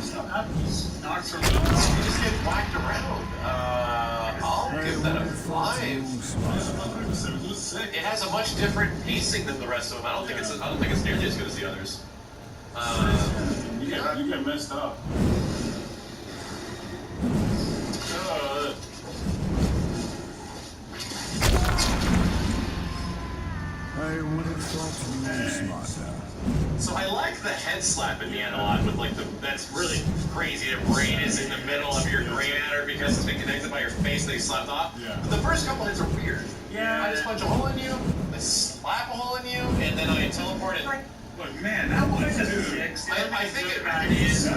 Stop having these. Knocks are You just get whacked around. I'll give that a 5. It has a much different pacing than the rest of them. I don't think it's nearly as good as the others. You get messed up. I would have thought you were smarter. So I like the head slap in the end a lot with like that's really crazy. The brain is in the middle of your gray matter because it's been connected by your face that he slapped off. Yeah. But the first couple hits are weird. Yeah. I just punch a hole in you, I slap a hole in you, and then I teleport it. Look, man, that was a 6. I think it is.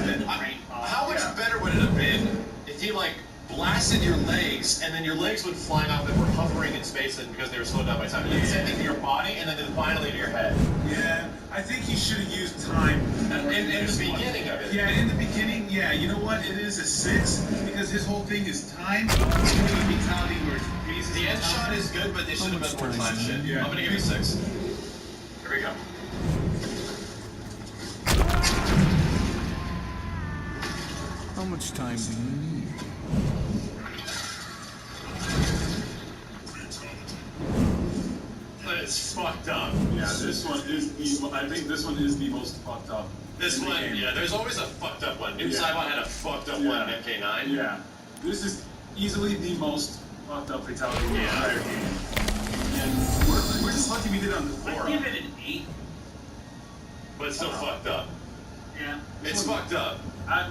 How much better would it have been if he like blasted your legs and then your legs would fly off and were hovering in space and because they were slowed down by time. And then the same thing to your body and then finally to your head. Yeah, I think he should have used time In the beginning of it. Yeah, in the beginning, yeah. You know what? It is a 6 because his whole thing is time. It's going to be mentality where it freezes. The end shot is good, but they should have been more time shit. Yeah. I'm gonna give you 6. Here we go. How much time do you need? It's fucked up. Yeah, this one is the. I think this one is the most fucked up. This one, yeah, there's always a fucked up one. New Cybot had a fucked up one in MK9. Yeah, this is easily the most fucked up fatality in the entire game. And we're just lucky we did it on the floor. I'd give it an 8. But it's still fucked up. Yeah. It's fucked up.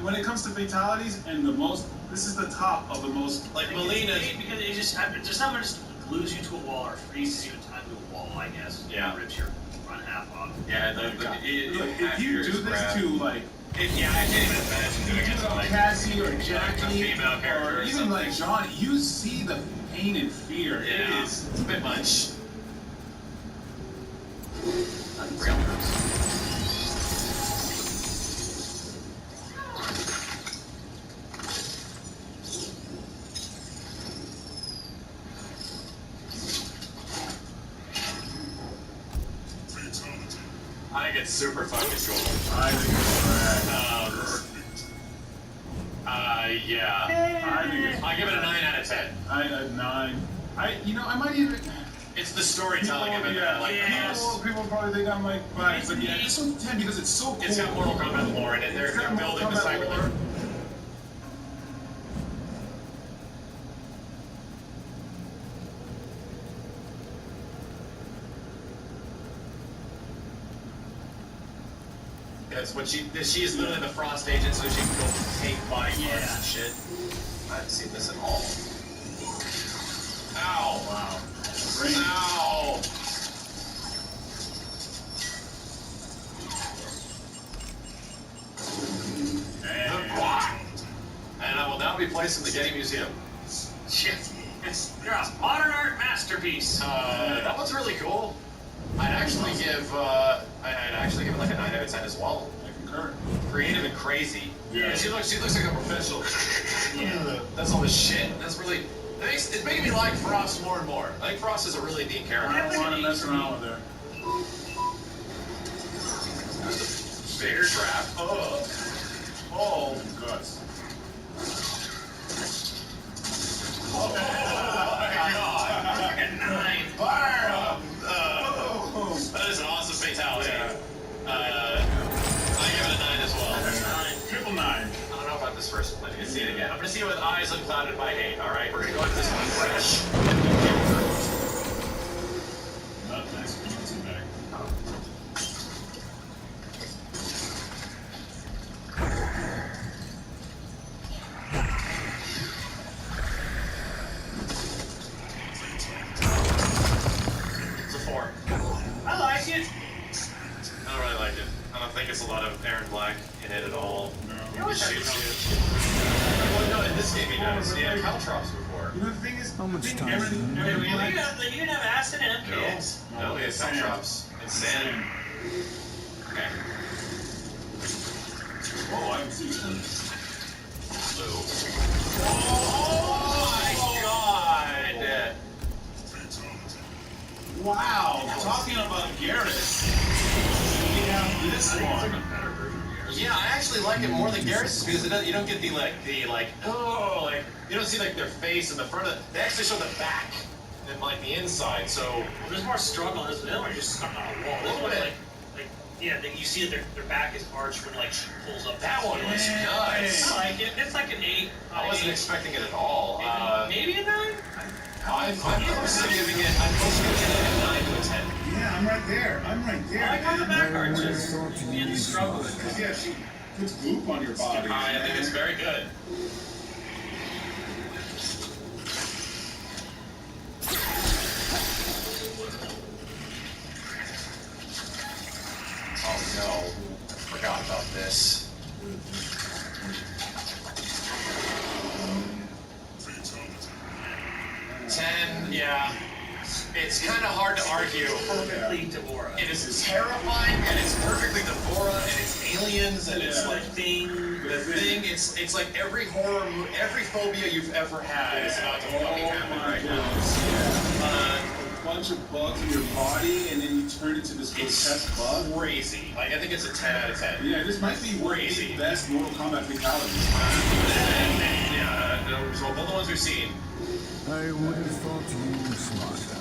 When it comes to fatalities and the most, this is the top of the most. Like Melina. Because it just someone just glues you to a wall or freezes you in time to a wall, I guess. Yeah. Rips your front half off. Yeah, If you do this to like. Yeah, I can't even imagine doing it to like Cassie or Jackie, a female character or even like Johnny, you see the pain and fear. Yeah, it's a bit much. I think it's super fucking cool. I think it's Yeah. I give it a 9 out of 10. I a 9. I might even. It's the storytelling of it that I like the most. People probably think I'm like 5, but yeah, it's so 10 because it's so cool. It's got Mortal Kombat lore in it. They're building the cyber. That's what she is literally the Frost agent, so she can go take body parts and shit. I haven't seen this at all. Ow! Wow. Ow! And I will now be placed in the Getty Museum. Shit. You're a modern art masterpiece. That one's really cool. I'd actually give it like a 9 out of 10 as well. I concur. Creative and crazy. Yeah. She looks like a professional. Yeah. That's all this shit. That's really. It's making me like Frost more and more. I think Frost is a really neat character. I don't want to mess around with her. There's the bigger trap. Oh, guts. Oh my god. Fucking 9. Fire! That is an awesome fatality. I give it a 9 as well. 9. Triple 9. I don't know about this first one. I need to see it again. I'm gonna see it with eyes unclouded by hate. All right, we're gonna go into this one fresh. Not nice. Back. It's a 4. I like it. I don't really like it. I don't think it's a lot of Aaron Black in it at all. No. He shoots you. Well, no, in this game he does. He had caltrops before. You know, the thing is, How much time? You didn't have acid in MKX. No, he has caltrops. It's sand. Okay. Oh, I can see one. Oh my god! Wow, talking about Garrett, we have this one. Yeah, I actually like it more than Garrus's because you don't get the you don't see like their face in the front of it. They actually show the back and like the inside. So Well, there's more struggle. This one are just stuck on a wall. This one you see that their back is arched when like she pulls up. that one was nuts. I like it. It's like an 8. I wasn't expecting it at all. Maybe a 9. I'm close to giving it a 9 to a 10. Yeah, I'm right there. I like how the back arches and the struggle. Because yeah, she puts goop on your body. I think it's very good. Oh no, I forgot about this. 10, yeah. It's kind of hard to argue. Perfectly Devora. It is terrifying, and it's perfectly Devora, and it's aliens, and it's like Thing. the thing. It's like every horror movie, every phobia you've ever had is about to fucking happen right now. A bunch of bugs in your body, and then you turn into this grotesque bug. Crazy. Like I think it's a 10 out of 10. Yeah, this might be one of Crazy. the best Mortal Kombat fatalities. Yeah, so both the ones we've seen. I would have thought you smarter.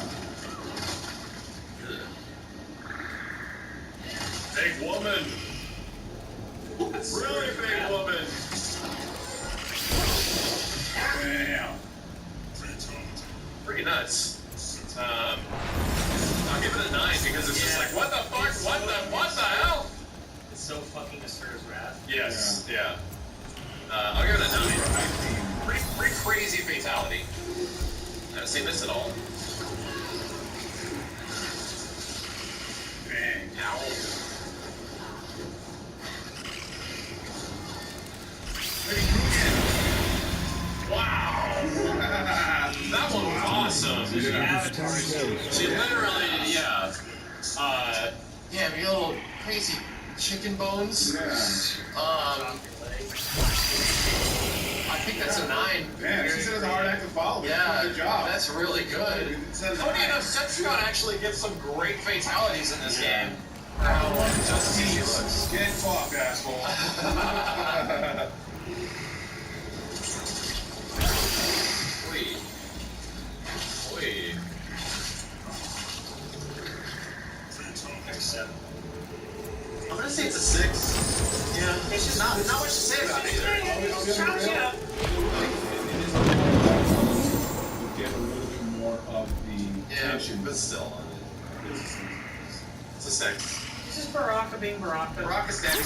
Big woman. Really big woman. Damn. Pretty nuts. I'll give it a 9 because it's just like, what the fuck? What the hell? It's so fucking Asura's Wrath. Yes, yeah. I'll give it a 9. Pretty crazy fatality. I haven't seen this at all. Bang. Ow. Wow. That one was awesome. She literally, yeah. Yeah, we got little crazy chicken bones. Yeah. I think that's a 9. Man, she said it's a hard act to follow. Yeah, Good job. that's really good. Funny enough, Septron actually gets some great fatalities in this game. Just as he looks. Get fucked, asshole. Wait. Next 7. I'm gonna say it's a 6. Yeah, it's just not much to say about it either. Yeah. Get a little bit more of the tension. But still, it's a 6. This is Baraka being Baraka. Rock is stabby.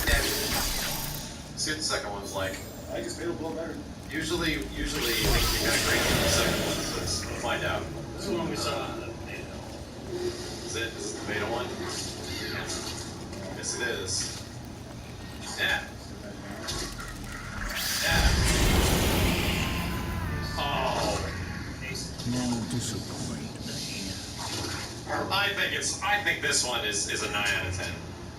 See what the second one's like. I guess Fatal Blow better. Usually things are kind of great in the second one, so we'll find out. This is the one we saw in the video. Is it the beta one? Yes, it is. Yeah. Oh. No disappointment. I think this one is a 9 out of 10.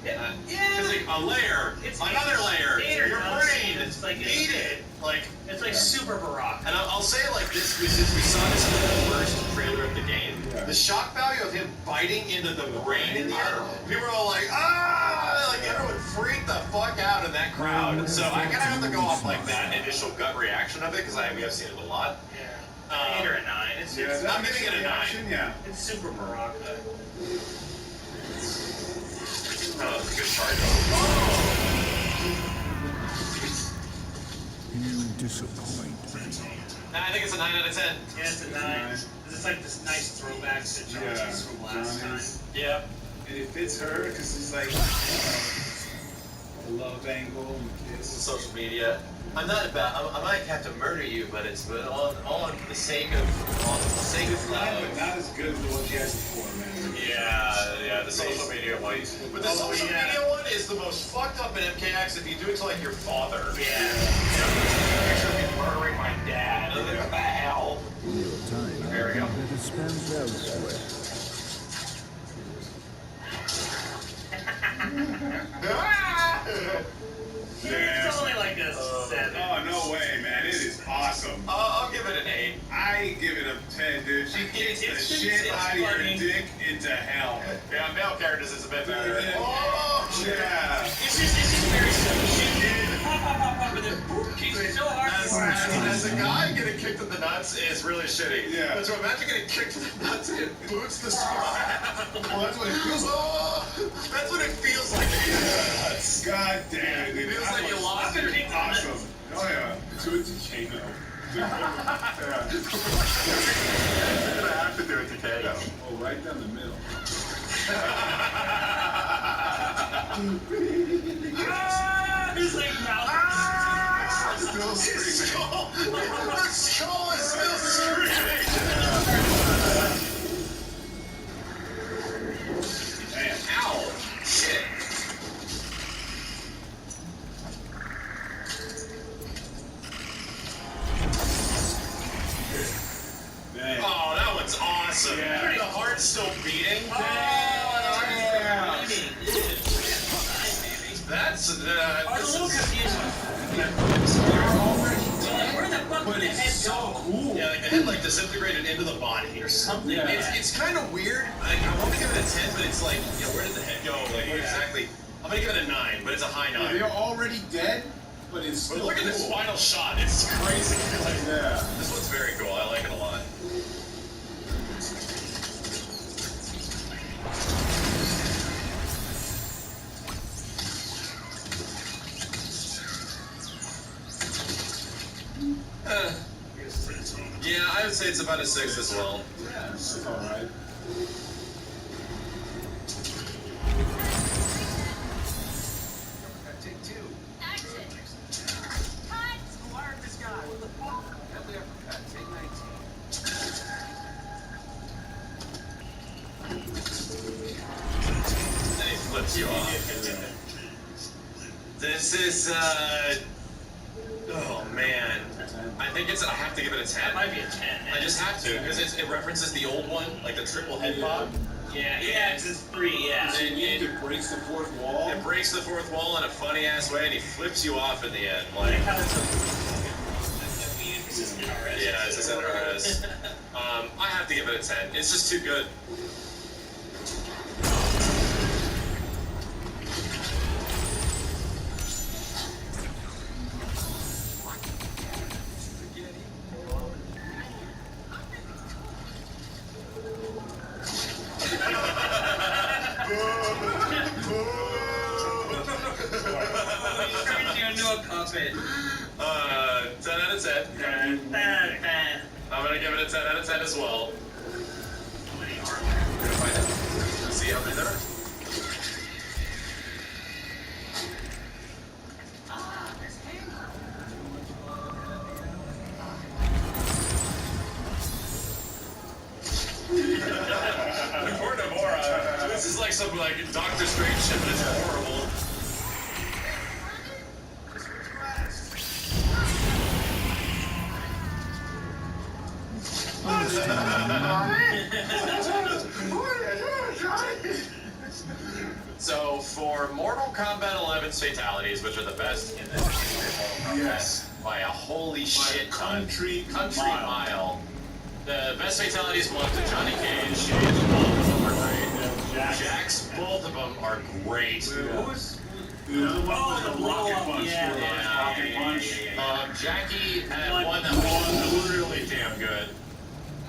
Yeah. Because a layer, another layer, your brain, It's like eat it. Like, it's like super Baraka. and I'll say it like this, since we saw this in the first trailer of the game, the shock value of him biting into the brain in the air, people were all like, ah! Like, everyone freaked the fuck out in that crowd. So I kind of have to go off like that initial gut reaction of it, because we have seen it a lot. Yeah. 8 or a 9. It's I'm giving it a 9. Yeah. it's super Baraka. Oh, good charge. You disappoint. I think it's a 9 out of 10. Yeah, it's a 9. It's like this nice throwback to John's from last time. Yeah. And it fits her because it's like the love angle and the This is kiss. social media. I'm not about. I might have to murder you, but it's all on the sake of love. But not as good as the one she has before, man. Yeah, the social media one. But the social media one is the most fucked up in MKX if you do it to like your father. Yeah. Picture of me murdering my dad. What the hell? Your time There we go. better spent elsewhere. It's only like a 7. Oh, no way, man. It is awesome. I'll give it an 8. I give it a 10, dude. She kicks the It's shit out of your funny. dick into hell. Yeah, male characters is a bit better. Oh, yeah. It's just very slow. You shoot, pop, pop, pop, pop, and then boom, kicks it so hard. As a guy getting kicked in the nuts is really shitty. Yeah. So imagine getting kicked in the nuts and it boots the spine. Well, that's what it feels like. That's what it feels like. Yes. God damn it, dude. It feels like you lost your Awesome. Oh yeah. Do it to Kano. Yeah. You're gonna have to do it to Kato. Oh, right down the middle. He's like mouth. Still screaming. Her skull is still screaming. Man, ow. Shit. Man. Oh, that one's awesome. Yeah. The heart's still beating. Oh, Damn. That's I was a little confused. Where the fuck But did the it's head so go? cool. Yeah, like the head like disintegrated into the body or something. Yeah. It's kind of weird. Like, I want to give it a 10, but it's like, you know, where did the head go? Like, what exactly? I'm gonna give it a 9, but it's a high 9. They're already dead, but it's still But look at cool. this final shot. It's crazy. Like, Yeah. this one's very cool. I like it a lot. Yeah, I would say it's about a 6 as well. Yeah, it's alright. Take 2. Action! Cut! Who hired this guy? What the fuck? Deadly uppercut. Take 19. And he flips you off. This is, oh man. I think I have to give it a 10. That might be a 10. I just have to, because it references the old one, like the triple head pop. Yeah, because it's 3, yeah. It breaks the fourth wall. It breaks the fourth wall in a funny ass way, and he flips you off in the end. Like Like, how it's this is NRS. yeah, it's just NRS. I have to give it a 10. It's just too good. Turns you into a puppet. 10 out of 10. I'm gonna give it a 10 out of 10 as well. How many are We're gonna find out. Let's see how many there are. Poor Namora. This is like some like Doctor Strange shit, but it's horrible. So for Mortal Kombat 11's fatalities, which are the best in the history of Mortal Kombat, Yes. by a holy shit ton, country mile. The best fatalities belong to Johnny Cage. Both of them are great. Jack's, both of them are great. Who's? The other one was Oh, the the rocket blow-up, punch. yeah. the Yeah. rocket punch. Jackie had one that was really damn good.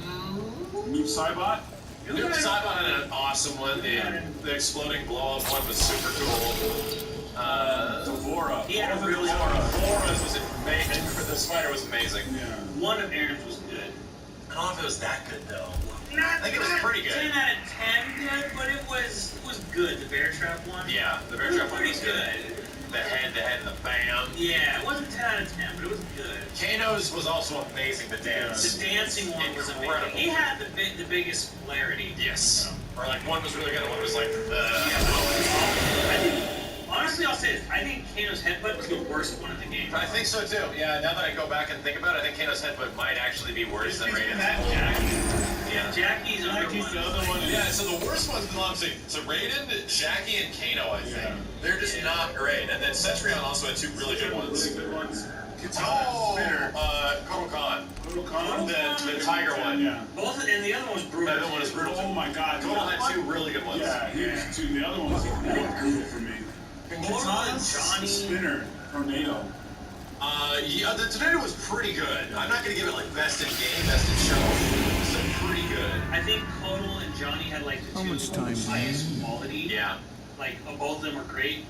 Noob Saibot. Noob Saibot had an awesome one. The exploding blow up one was super cool. Devora. He had a Both of really Devora. Flora's was amazing. The spider was amazing. Yeah. One of Aaron's was good. I don't know if it was that good though. Not, I think it was not pretty good. 10 out of 10 good, but it was good. The bear trap one. Yeah, the bear It was trap one pretty was good. The head, and the bam. Yeah, it wasn't 10 out of 10, but it was good. Kano's was also amazing. The dance. The dancing one was amazing. Incredible. He had the biggest polarity. Yes. Or like one was really good, and one was like. I think, honestly, I'll say this. I think Kano's headbutt was the worst one in the game. I think so too. Yeah. Now that I go back and think about it, I think Kano's headbutt might actually be worse than Raiden's. Yeah. Jackie's other one. Yeah, so the worst ones belong to Raiden, Jackie, and Kano, I think. They're just not great. And then Cetrion also had two really good ones. Really good ones. Kotal Khan. Kotal Khan. The tiger one. Yeah. Both, and the other one was brutal. The other one is brutal. Oh my god. Kotal had two really good ones. Yeah, he was two. The other one was even more brutal for me. Katana, Johnny. Spinner, Tornado. Yeah, the tornado was pretty good. I'm not gonna give it like best in game, best in show. It's still pretty good. I think Kotal and Johnny had like the How two much time do you highest need? quality. Yeah. Like both of them are great.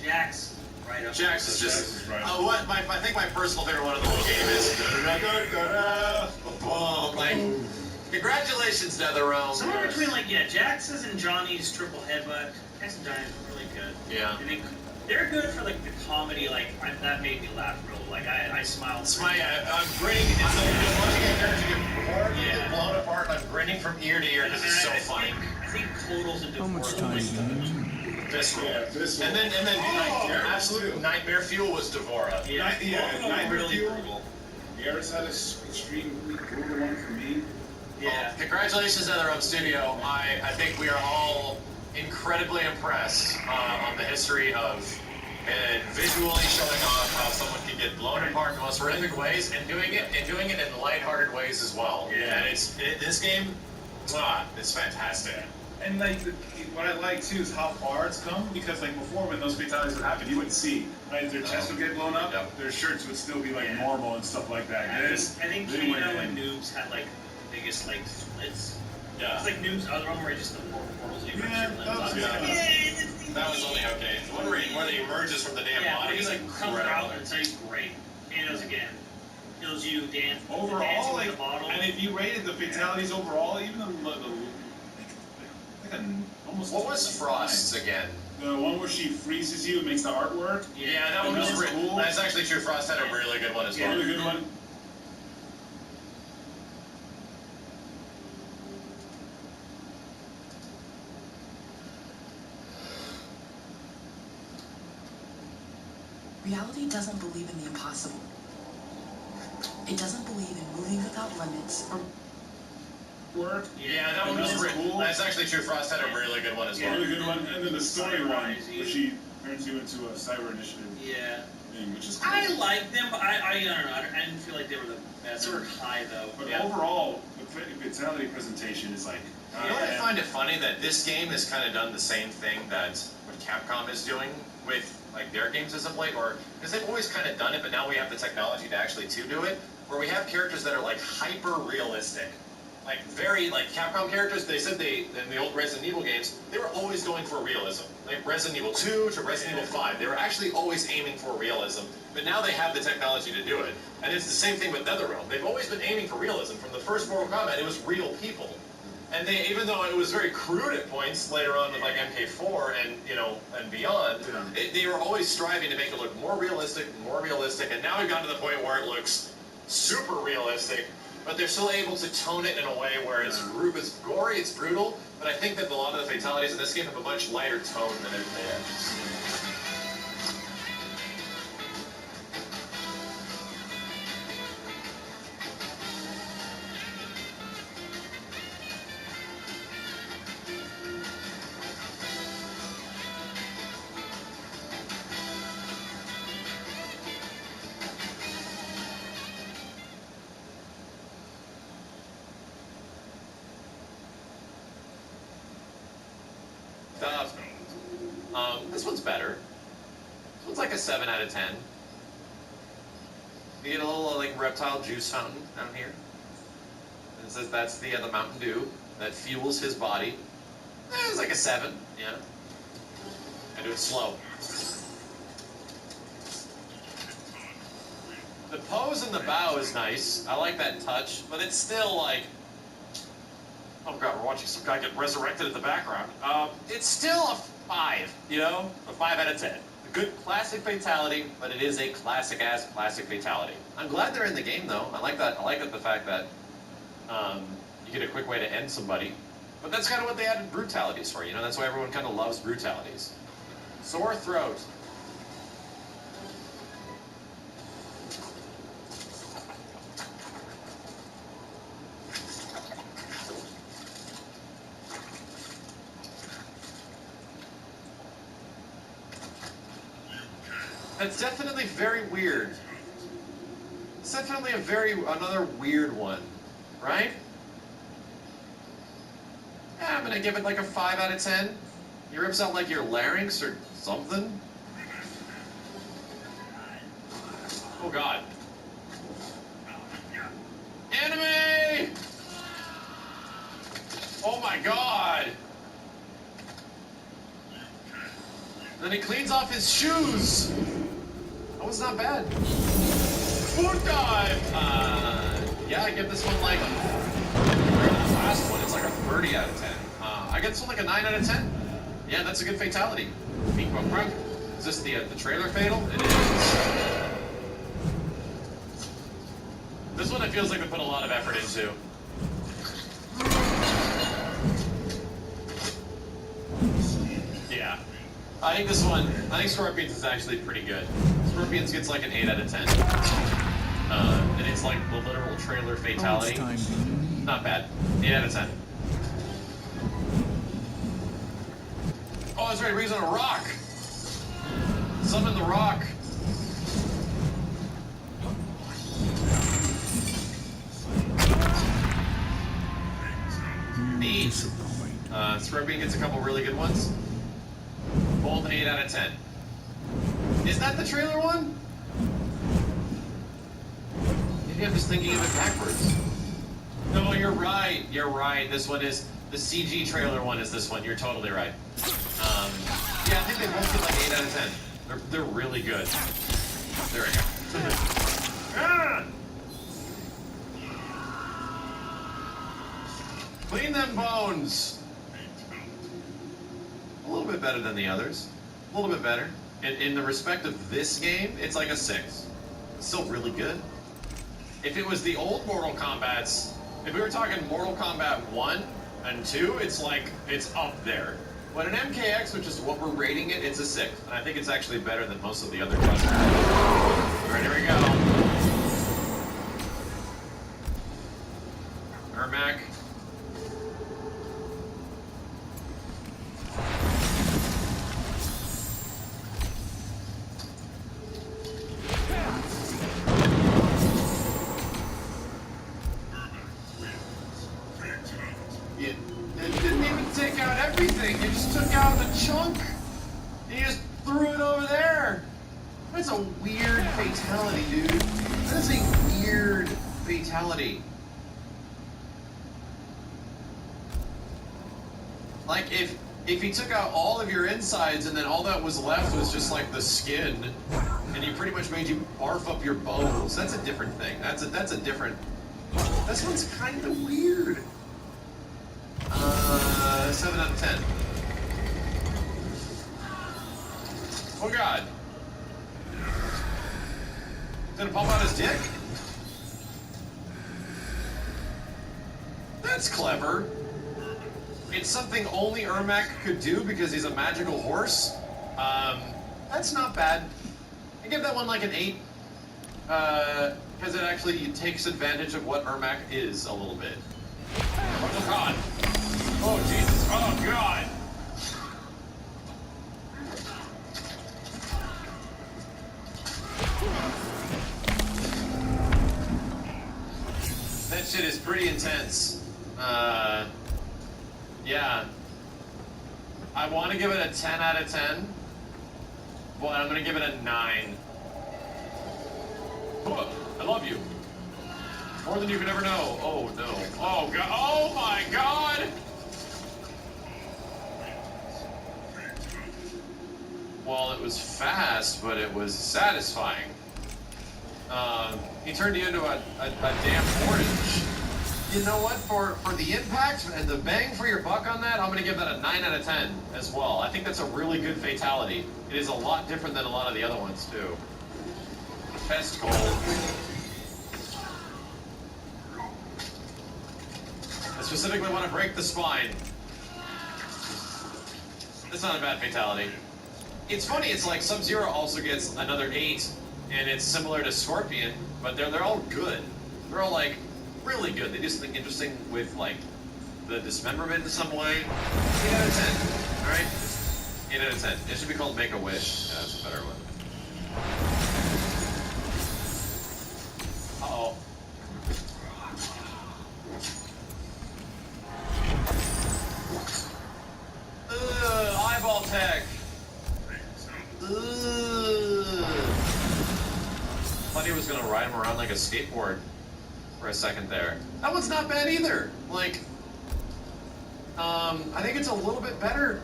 Jax, right up. Jax is just. Jax is right. I think my personal favorite one of the whole game is. Oh, like, congratulations, NetherRealm. Somewhere between like Jax's and Johnny's triple headbutt. Jax and Johnny's really good. Yeah. I think they're good for like the comedy. Like that made me laugh real. Like I smiled. It's my, I'm grinning. It's like watching a character get bored, get blown apart. I'm grinning from ear to ear because it's so funny. I think Kotal's and How much time do you need? Visceral. Yeah, Visceral. And then absolute nightmare fuel was Devora. Yeah, Nightmare really Fuel. brutal. Garrett's had a extremely brutal one for me. Yeah. Congratulations, NetherRealm Studio. I think we are all incredibly impressed on the history of visually showing off how someone can get blown apart in the most horrific ways and doing it in lighthearted ways as well. Yeah. And this game, it's fantastic. And like what I like too is how far it's come, because like before when those fatalities would happen, you wouldn't see, right? Their chest would get blown up, Yep. their shirts would still be like normal and stuff like that. I think they Kano went in. and Noobs had like the biggest like splits. Yeah. It's like Noobs' other one where just the portals leave Yeah, your limbs. that was I was good. like, yeah, That was only okay. The one where he emerges from the damn yeah, body where he is like comes incredible. out and so he's great. Kano's again. Kills you, dance. Overall, dancing like, with the bottle. and if you rated the fatalities overall, even almost. What was Frost's again? The one where she freezes you and makes the artwork. Yeah, that one was cool. That's actually true. Frost had a really good one as well. Really good one. Reality doesn't believe in the impossible. It doesn't believe in moving without limits or Work. Yeah, that one was cool. That's actually true. Frost had a really good one as well. Really good one. And then the story one, Sunrise, where she turns you into a cyber initiative Yeah. thing, which is cool. I like them, but I don't know. I didn't feel like they were the best. They were high though. But Yeah. overall, the fatality presentation is like. You know what I find it funny that this game has kind of done the same thing that what Capcom is doing with like their games as of late, or because they've always kind of done it, but now we have the technology to actually do it, where we have characters that are like hyper realistic. Like very like Capcom characters, they said in the old Resident Evil games, they were always going for realism. Like Resident Evil 2 to Resident Evil 5, they were actually always aiming for realism. But now they have the technology to do it. And it's the same thing with NetherRealm. They've always been aiming for realism. From the first Mortal Kombat, it was real people. And they, even though it was very crude at points later on with like MK4 and beyond, they were always striving to make it look more realistic, and now we've gotten to the point where it looks super realistic. But they're still able to tone it in a way where it's gory, it's brutal, but I think that a lot of the fatalities in this game have a much lighter tone than everything else. This one's better. This one's like a 7 out of 10. You get a little like reptile juice fountain down here. And it says that's the Mountain Dew that fuels his body. It's like a 7, yeah. I do it slow. The pose and the bow is nice. I like that touch, but it's still like, oh god, we're watching some guy get resurrected in the background. It's still a 5, you know? A 5 out of 10. A good classic fatality, but it is a classic-ass classic fatality. I'm glad they're in the game, though. I like that. I like the fact that you get a quick way to end somebody. But that's kind of what they added brutalities for, you know? That's why everyone kind of loves brutalities. Sore throat. That's definitely very weird. It's definitely another weird one, right? Yeah, I'm gonna give it like a 5 out of 10. He rips out like your larynx or something. Oh god. Enemy! Oh my god! Then he cleans off his shoes! That was not bad. Foot dive! Yeah, I give this one like... The last one, it's like a 30 out of 10. I get this one like a 9 out of 10. Yeah, that's a good fatality. Is this the trailer fatal? It is. This one it feels like they put a lot of effort into. Yeah. I think Scorpions is actually pretty good. Scorpions gets like an 8 out of 10. And it's like the literal trailer fatality. Not bad. 8 out of 10. Oh, that's right, he's on a rock! Summon the rock. Neat. Scorpion gets a couple really good ones. Both an 8 out of 10. Is that the trailer one? Maybe I'm just thinking of it backwards. No, you're right. You're right. This one is the CG trailer one. Is this one? You're totally right. Yeah, I think they both get like 8 out of 10. They're really good. There we go. Ah! Clean them bones. A little bit better than the others. A little bit better. In the respect of this game, it's like a 6. It's still really good. If it was the old Mortal Kombats, if we were talking Mortal Kombat 1 and 2, it's like, it's up there. But an MKX, which is what we're rating it, it's a 6. And I think it's actually better than most of the other customers. Alright, here we go. Ermac. It didn't even take out everything. You just took out the chunk. And you just threw it over there. That's a weird fatality, dude. That is a weird fatality. Like, if he took out all of your insides and then all that was left was just like the skin, and he pretty much made you barf up your bones, that's a different thing. That's a different... This one's kind of weird. 7 out of 10. Oh god. He's gonna pump out his dick? That's clever. It's something only Ermac could do because he's a magical horse. That's not bad. I give that one like an 8. Because it actually takes advantage of what Ermac is a little bit. Oh god. Oh Jesus. Oh god. That shit is pretty intense. Yeah. I want to give it a 10 out of 10, but I'm going to give it a 9. Oh, I love you. More than you could ever know. Oh, no. Oh, God. Oh, my God! Well, it was fast, but it was satisfying. He turned you into a damn orange. You know what? For the impact and the bang for your buck on that, I'm going to give that a 9 out of 10 as well. I think that's a really good fatality. It is a lot different than a lot of the other ones, too. Pest cold. I specifically want to break the spine. That's not a bad fatality. It's funny, it's like Sub-Zero also gets another 8, and it's similar to Scorpion, but they're all good. They're all, like, really good. They do something interesting with, like, the dismemberment in some way. 8 out of 10, alright? 8 out of 10. It should be called Make-A-Wish. Yeah, that's a better one. Uh-oh. thought he was gonna ride him around like a skateboard for a second there. That one's not bad either. Like, I think it's a little bit better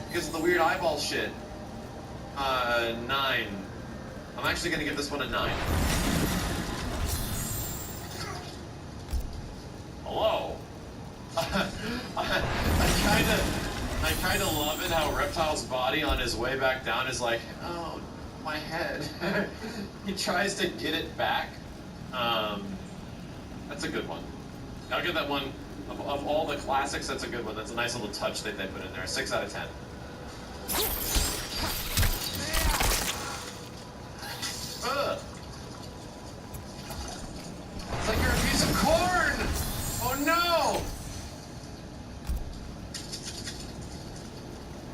because of the weird eyeball shit. 9. I'm actually gonna give this one a 9. Hello. I kind of love it how Reptile's body on his way back down is like, oh, my head. He tries to get it back. That's a good one. I'll give that one, of all the classics, that's a good one. That's a nice little touch that they put in there. 6 out of 10. Ugh. It's like you're a piece of corn! Oh no!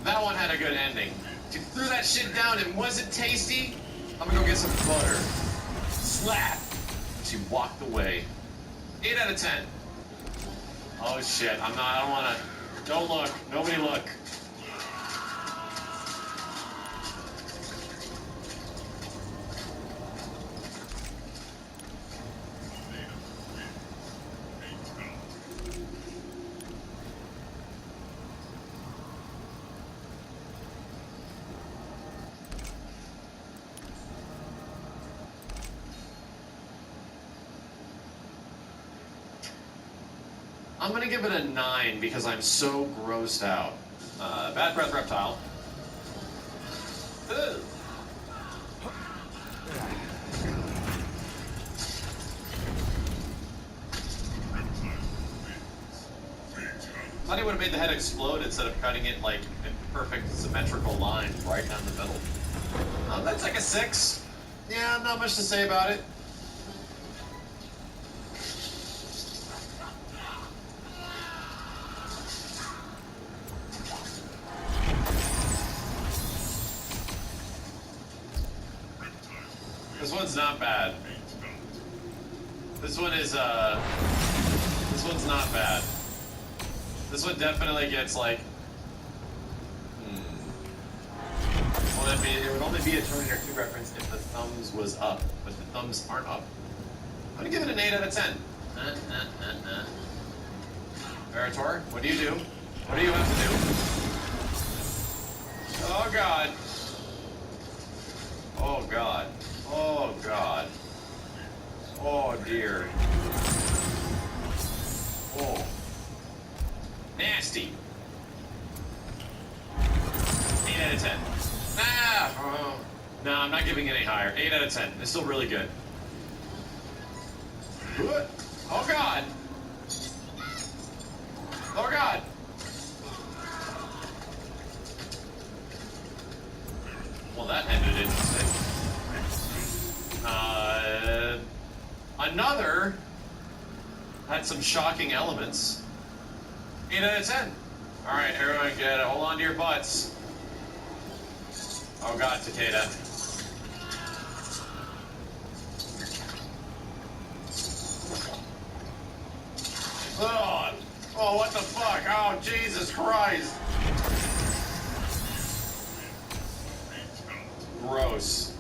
That one had a good ending. You threw that shit down and was it tasty? I'm gonna go get some butter. Slap! She walked away. 8 out of 10. Oh shit, I don't wanna. Don't look. Nobody look. I'm gonna give it a 9 because I'm so grossed out. Bad breath reptile. Ugh. Thought he would have made the head explode instead of cutting it like in perfect symmetrical lines right down the middle. That's like a 6. Yeah, not much to say about it. This one's not bad. This one's not bad. This one definitely gets like, well, it would only be a Terminator 2 reference if the thumbs was up, but the thumbs aren't up. I'm gonna give it an 8 out of 10. Veritor, what do you do? What do you have to do? Oh god. Oh god. Oh god. Oh dear. Oh. Nasty. 8 out of 10. Ah! Oh. No, I'm not giving it any higher. 8 out of 10. It's still really good. Oh god. Oh god. Well, that ended interesting. Another had some shocking elements. 8 out of 10. All right, everyone, get it. Hold on to your butts. Oh God, Takeda. Oh, what the fuck? Oh, Jesus Christ. Gross.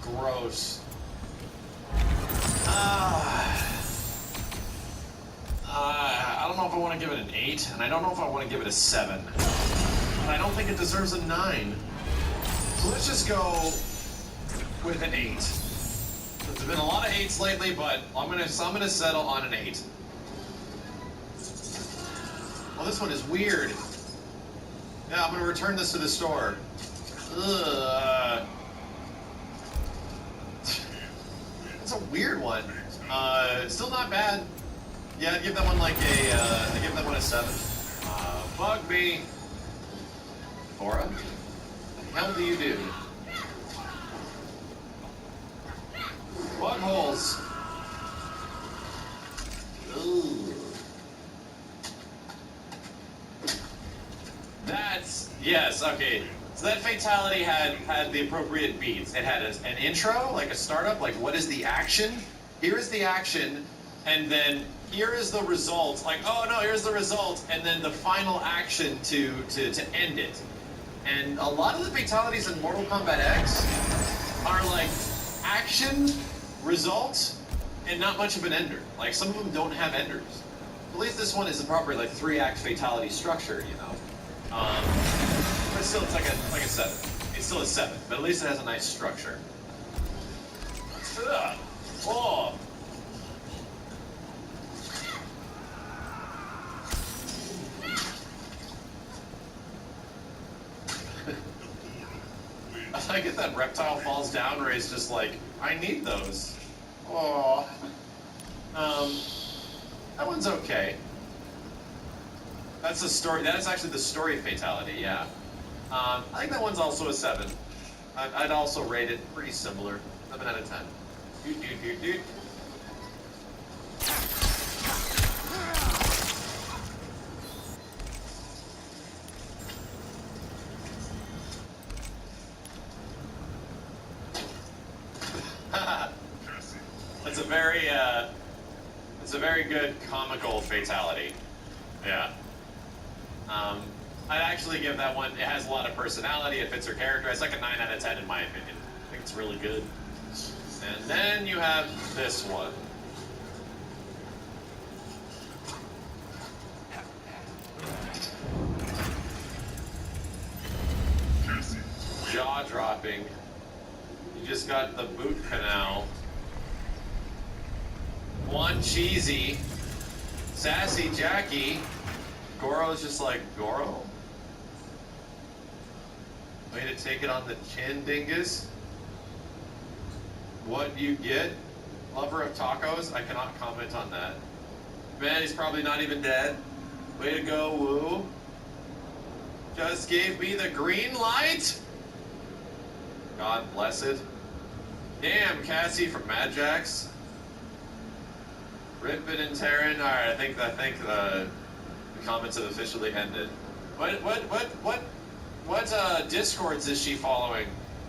Gross. I don't know if I want to give it an 8, and I don't know if I want to give it a 7. But I don't think it deserves a 9. So let's just go with an 8. There's been a lot of 8s lately, but I'm gonna settle on an 8. Well, this one is weird. Yeah, I'm gonna return this to the store. Ugh. It's a weird one. Still not bad. Yeah, I'd give that one like a, I'd give that one a 7. Bug me. Aura? What the hell do you do? Bug holes. Ooh. That's, yes, okay. So that fatality had the appropriate beats. It had an intro, like a startup, like what is the action? Here is the action, and then here is the result. Like, oh no, here's the result, and then the final action to end it. And a lot of the fatalities in Mortal Kombat X are like action, results, and not much of an ender. Like some of them don't have enders. At least this one is a proper like 3-act fatality structure, you know. But still, it's like a 7. It's still a 7, but at least it has a nice structure. Ugh. Oh. I get that reptile falls down where he's just like, I need those. Oh. That one's okay. That's the story. That is actually the story fatality, yeah. I think that one's also a 7. I'd also rate it pretty similar. 7 out of 10. Dude. It's a very good comical fatality. Yeah. I'd actually give that one, it has a lot of personality, it fits her character. It's like a 9 out of 10 in my opinion. I think it's really good. And then you have this one. Jaw dropping. You just got the boot canal. One cheesy. Sassy Jackie. Goro's just like, Goro? Way to take it on the chin, dingus. What you get? Lover of tacos? I cannot comment on that. Man, he's probably not even dead. Way to go, Woo. Just gave me the green light? God bless it. Damn, Cassie from Mad Jax. Rippin' and tearing. Alright, I think the comments have officially ended. What discords is she following?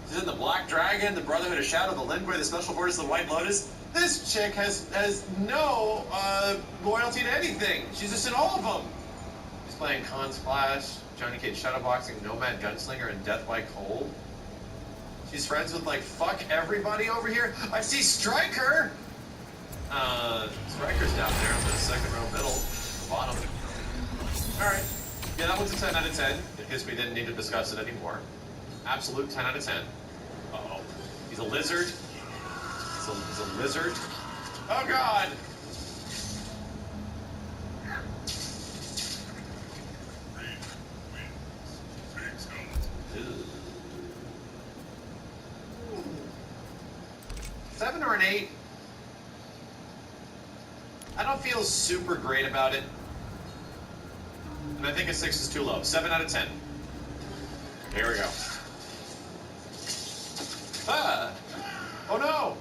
She's in the Black Dragon, the Brotherhood of Shadow, the Lindway, the Special Forces, the White Lotus. This chick has no loyalty to anything. She's just in all of them. She's playing Con Splash, Johnny Cage Shadowboxing, Nomad Gunslinger, and Death by Cold. She's friends with like fuck everybody over here. I see Stryker. Stryker's down there in the second row middle, bottom. Alright. Yeah, that one's a 10 out of 10. In case we didn't need to discuss it anymore. Absolute 10 out of 10. Uh-oh. He's a lizard. He's a lizard. Oh god! Ew. 7 or an 8? I don't feel super great about it. And I think a 6 is too low. 7 out of 10. Here we go. Ah! Oh no!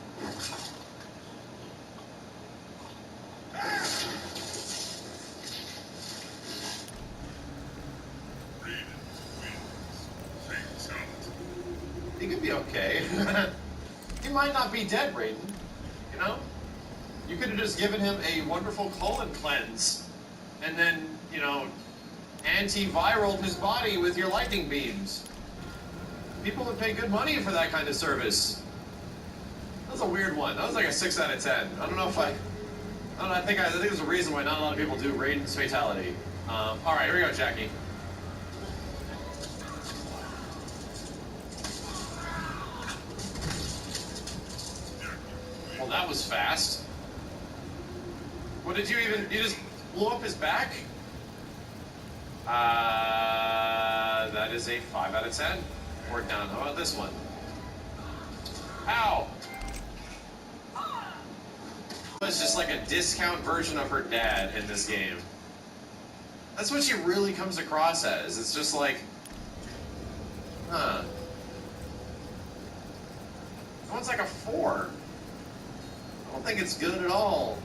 He could be okay. He might not be dead, Raiden. You know? You could have just given him a wonderful colon cleanse. And then, you know, antiviraled his body with your lightning beams. People would pay good money for that kind of service. That was a weird one. That was like a 6 out of 10. I don't know if I don't know, I think there's a reason why not a lot of people do Raiden's fatality. Alright, here we go, Jackie. Well, that was fast. What did you you just blew up his back? That is a 5 out of 10. We're down. How about this one? Ow! It's just like a discount version of her dad in this game. That's what she really comes across as. It's just like, huh. That one's like a 4. I don't think it's good at all.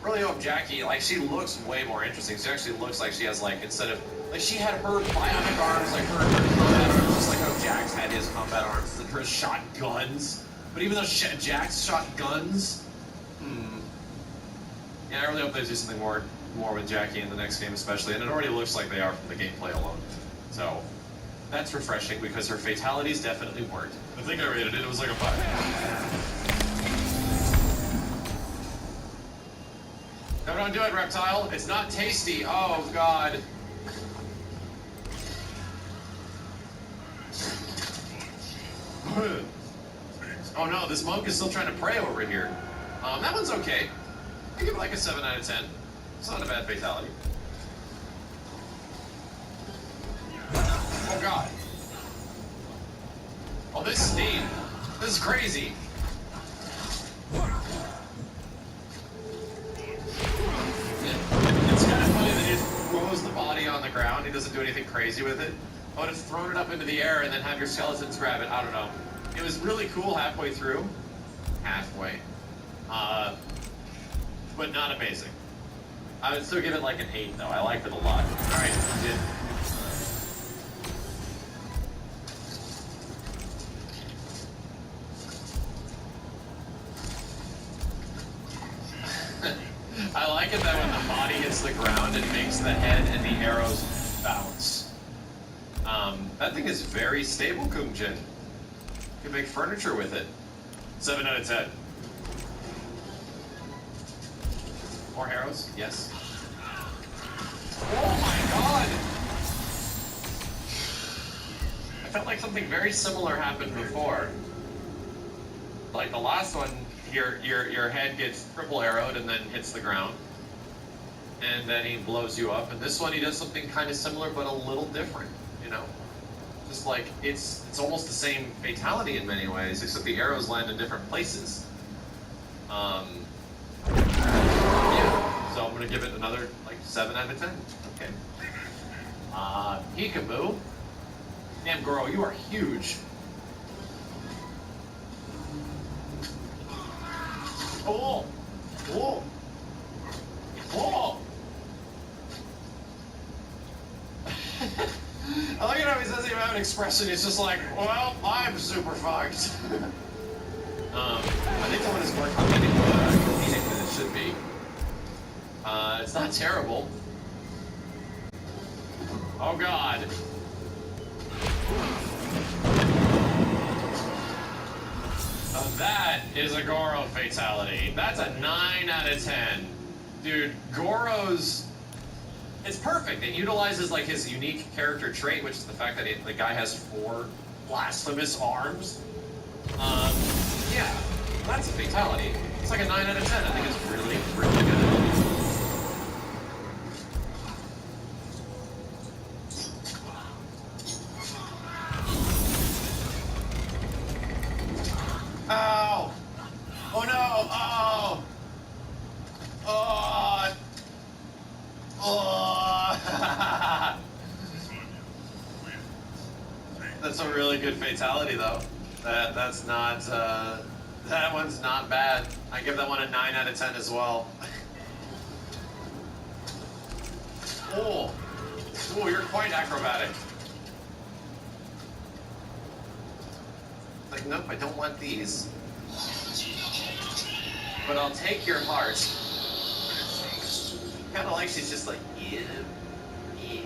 Really hope Jackie, like, she looks way more interesting. She actually looks like she has, like, instead of, like, she had her bionic arms, like her combat arms, just like how Jax had his combat arms, and hers shot guns. But even though Jax shot guns, yeah, I really hope they do something more with Jackie in the next game, especially. And it already looks like they are from the gameplay alone. So, That's refreshing because her fatalities definitely weren't. I think I rated it. It was like a 5. No, don't do it, reptile. It's not tasty. Oh, God. Oh, no, this monk is still trying to pray over here. That one's okay. I give it like a 7 out of 10. It's not a bad fatality. Oh, God. Oh, this steam. This is crazy. It's kind of funny that it throws the body on the ground. He doesn't do anything crazy with it. I would have thrown it up into the air and then have your skeletons grab it. I don't know. It was really cool halfway through. Halfway. But not amazing. I would still give it like an 8, though. I liked it a lot. Alright, did. I like it that when the body hits the ground, it makes the head and the arrows bounce. That thing is very stable, Kungjin. You can make furniture with it. 7 out of 10. More arrows? Yes. Oh my God! I felt like something very similar happened before. Like the last one, your head gets triple arrowed and then hits the ground. And then he blows you up. And this one he does something kind of similar but a little different, you know? Just like, it's almost the same fatality in many ways, except the arrows land in different places. Yeah, so I'm gonna give it another, like, 7 out of 10. Okay. Peekaboo. Damn, Goro, you are huge. Oh! Oh! Oh! I like it how he doesn't even have an expression. It's just like, well, I'm super fucked. I think that one is more comedic than it should be. It's not terrible. Oh, God. That is a Goro fatality. That's a 9 out of 10. Dude, Goro's... It's perfect. It utilizes like his unique character trait, which is the fact that the guy has 4 blasphemous arms. Yeah, that's a fatality. It's like a 9 out of 10. I think it's really, really good. Ow! Oh no! Oh! Oh! Oh! That's a really good fatality, though. That's not. That one's not bad. I give that one a 9 out of 10 as well. Oh! Oh, you're quite acrobatic. Like, nope, I don't want these. But I'll take your heart. Kind of like she's just like, yeah, yeah.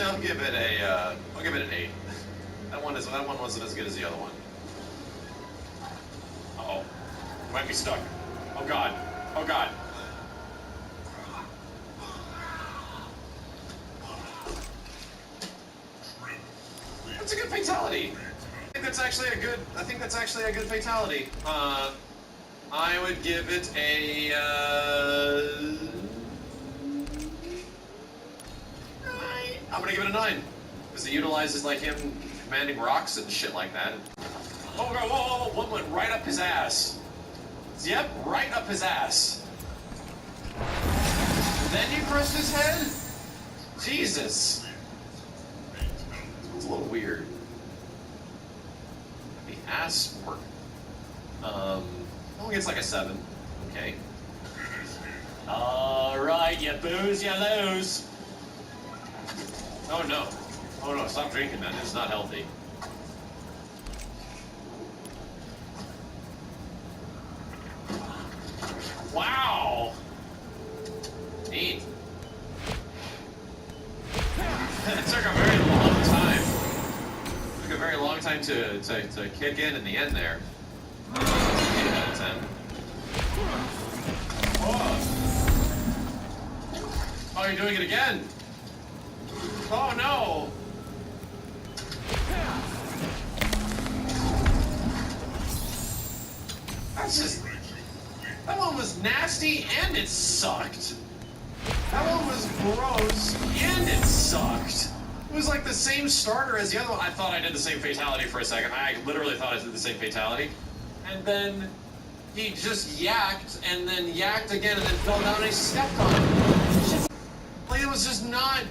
I'll give it a, I'll give it an 8. That one wasn't as good as the other one. Uh-oh. Might be stuck. Oh God. Oh God. That's a good fatality. I think that's actually a good fatality. I would give it a, I'm gonna give it a 9. Because it utilizes, like, him commanding rocks and shit like that. Oh, God, whoa, one went right up his ass. Yep, right up his ass. And then you crushed his head? Jesus. It's a little weird. The ass work. Only gets like a 7. Okay. Alright, you booze, you lose. Oh no. Oh no, stop drinking that. It's not healthy. Wow! Neat. time to kick in the end there. 8 out of 10. Whoa. Oh, you're doing it again. Oh no. That's just... That one was nasty and it sucked. That one was gross and it sucked. It was like the same starter as the other one. I thought I did the same fatality for a second. I literally thought I did the same fatality. And then he just yacked and then yacked again and then fell down and I stepped on it. Like, it was just not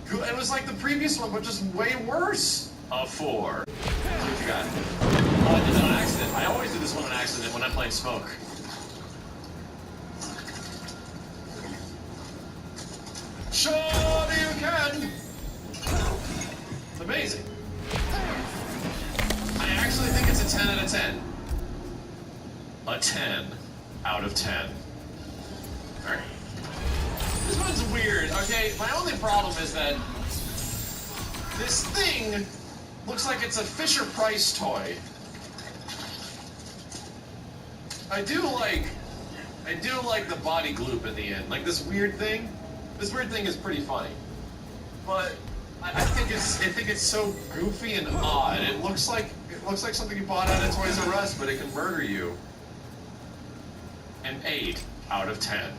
good. It was like the previous one, but just way worse. A 4. What you got? Oh, I did that on accident. I always do this one on accident when I'm playing Smoke. Sure you can! It's amazing. I actually think it's a 10 out of 10. A 10 out of 10. Alright. This one's weird, okay? My only problem is that this thing looks like it's a Fisher-Price toy. I do like the body gloop in the end. Like this weird thing. This weird thing is pretty funny. But I think it's so goofy and odd. It looks like something you bought out of Toys R Us, but it can murder you. An 8 out of 10.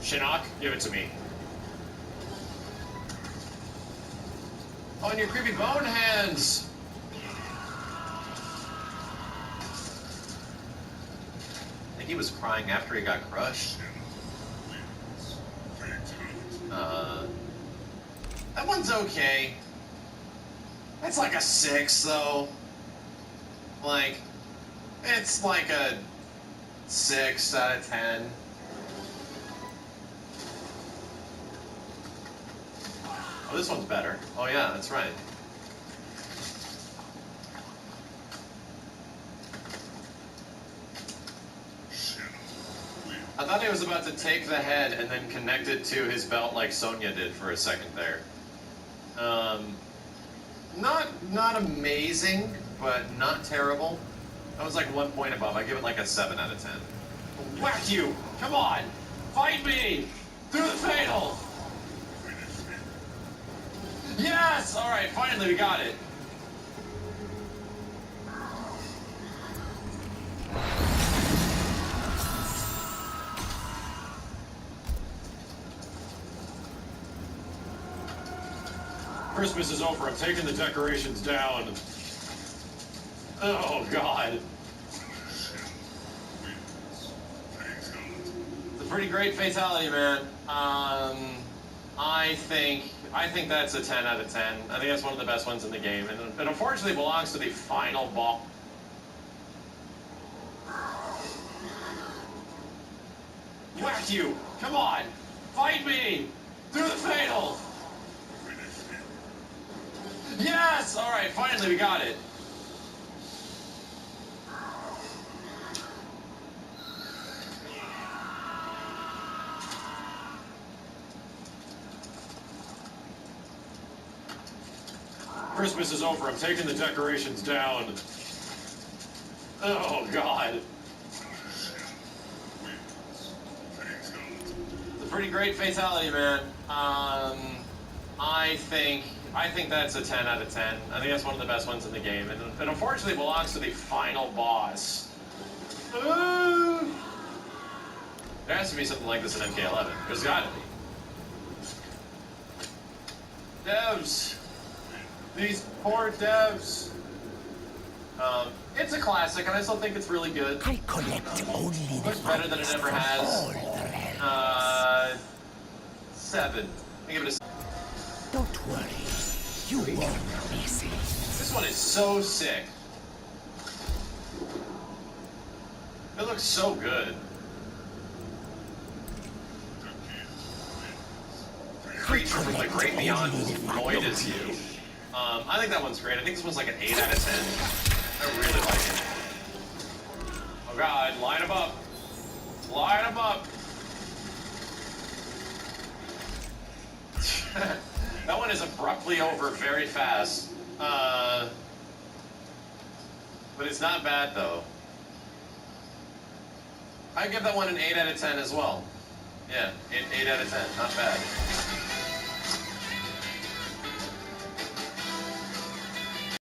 Shinnok, give it to me. Oh, and your creepy bone hands. I think he was crying after he got crushed. That one's okay. That's like a 6, though. Like, it's like a 6 out of 10. Oh, this one's better. Oh yeah, that's right. I thought he was about to take the head and then connect it to his belt like Sonya did for a second there. Not amazing, but not terrible. That was like 1 point above. I give it like a 7 out of 10. Whack you! Come on! Fight me! Through the fatal! Yes! Alright, finally we got it. Christmas is over. I'm taking the decorations down. Oh, God. It's a pretty great fatality, man. I think that's a 10 out of 10. I think that's one of the best ones in the game. And it unfortunately belongs to the final ball. Whack you! Come on! Fight me! Through the fatal! Yes! Alright, finally we got it. Christmas is over. I'm taking the decorations down. Oh, God. It's a pretty great fatality, man. I think that's a 10 out of 10. I think that's one of the best ones in the game. And it unfortunately belongs to the final boss. There has to be something like this in MK11. There's gotta be. Devs. These poor devs. It's a classic, and I still think it's really good. I collect only the Much better than it ever has. 7. I give it a 7. Don't worry, you won't miss it. This one is so sick. It looks so good. Creature from the great beyond is annoyed as you. I think that one's great. I think this one's like an 8 out of 10. I really like it. Oh God, line them up. Line them up. That one is abruptly over very fast. but it's not bad though. I give that one an 8 out of 10 as well. Yeah, 8 out of 10, not bad.